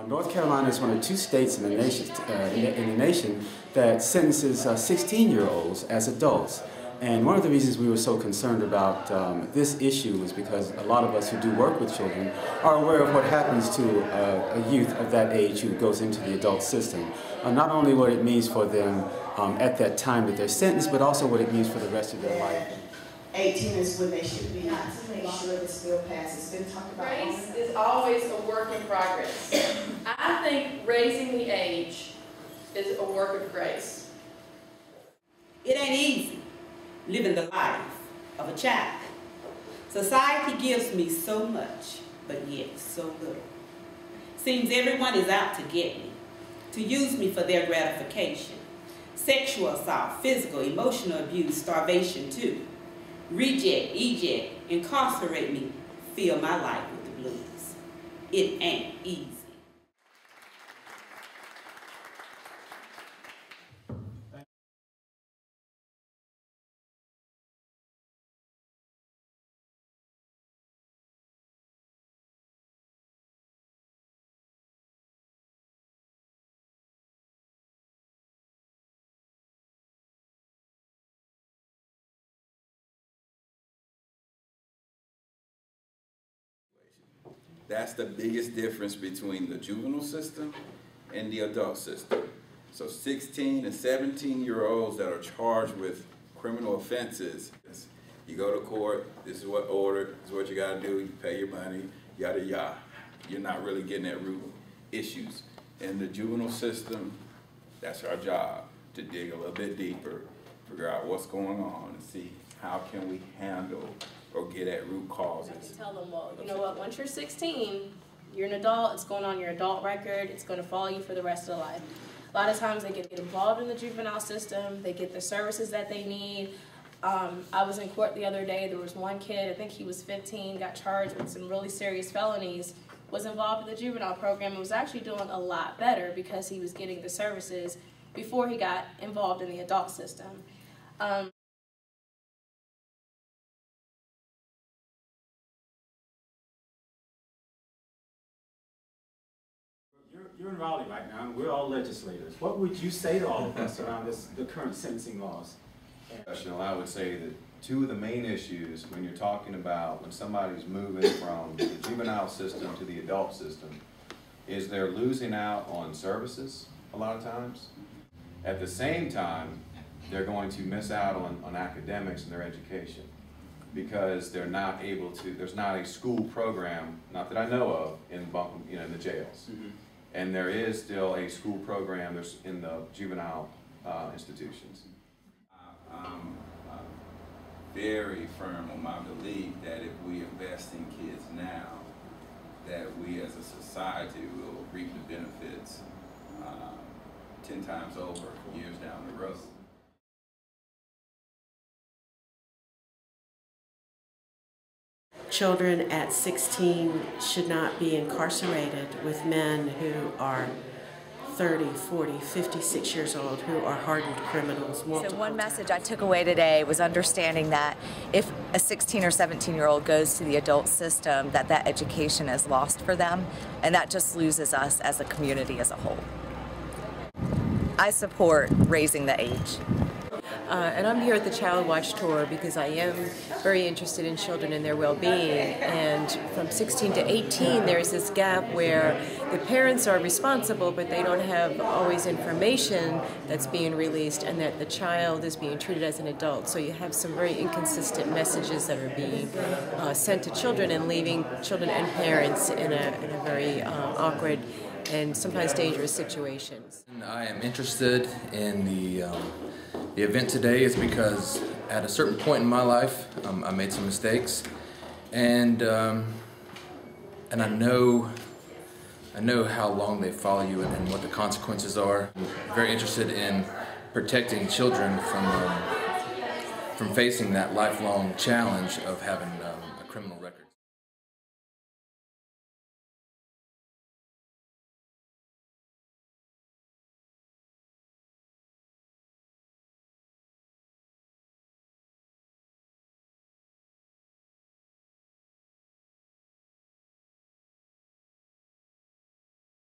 North Carolina is one of 2 states in the nation that sentences 16-year-olds as adults. And one of the reasons we were so concerned about this issue is because a lot of us who do work with children are aware of what happens to a youth of that age who goes into the adult system. Not only what it means for them at that time that they're sentenced, but also what it means for the rest of their life. 18 is when they should be not to make sure this bill passes. It's been talked about. Grace is always a work in progress. I think raising the age is a work of grace. It ain't easy living the life of a child. Society gives me so much, but yet so little. Seems everyone is out to get me, to use me for their gratification. Sexual assault, physical, emotional abuse, starvation too. Reject, eject, incarcerate me, fill my life with the blues. It ain't easy. That's the biggest difference between the juvenile system and the adult system. So 16 and 17-year-olds that are charged with criminal offenses, you go to court, this is what ordered, this is what you gotta do, you pay your money, yada yada. You're not really getting at root issues. In the juvenile system, that's our job, to dig a little bit deeper, figure out what's going on, and see how can we handle or get at root causes. Tell them, well, you know what, once you're 16, you're an adult, it's going on your adult record, it's going to follow you for the rest of life. A lot of times they get involved in the juvenile system, they get the services that they need. I was in court the other day, there was one kid, I think he was 15, got charged with some really serious felonies, was involved in the juvenile program and was actually doing a lot better because he was getting the services before he got involved in the adult system. You're in Raleigh right now, and we're all legislators. What would you say to all of us around the current sentencing laws? I would say that 2 of the main issues when you're talking about when somebody's moving from the juvenile system to the adult system is they're losing out on services a lot of times. At the same time, they're going to miss out on academics and their education because they're not able to, there's not a school program, not that I know of, in the jails. Mm-hmm. And there is still a school program in the juvenile institutions. I'm very firm on my belief that if we invest in kids now, that we as a society will reap the benefits 10 times over years down the road. Children at 16 should not be incarcerated with men who are 30, 40, 56 years old who are hardened criminals. So one message I took away today was understanding that if a 16 or 17-year-old goes to the adult system, that education is lost for them, and that just loses us as a community as a whole. I support raising the age. And I'm here at the Child Watch Tour because I am very interested in children and their well-being. And from 16 to 18, there's this gap where the parents are responsible, but they don't have always information that's being released, and that the child is being treated as an adult. So you have some very inconsistent messages that are being sent to children and leaving children and parents in a very awkward and sometimes dangerous situations. I am interested in the event today is because at a certain point in my life, I made some mistakes, and I know how long they follow you and what the consequences are. I'm very interested in protecting children from facing that lifelong challenge of having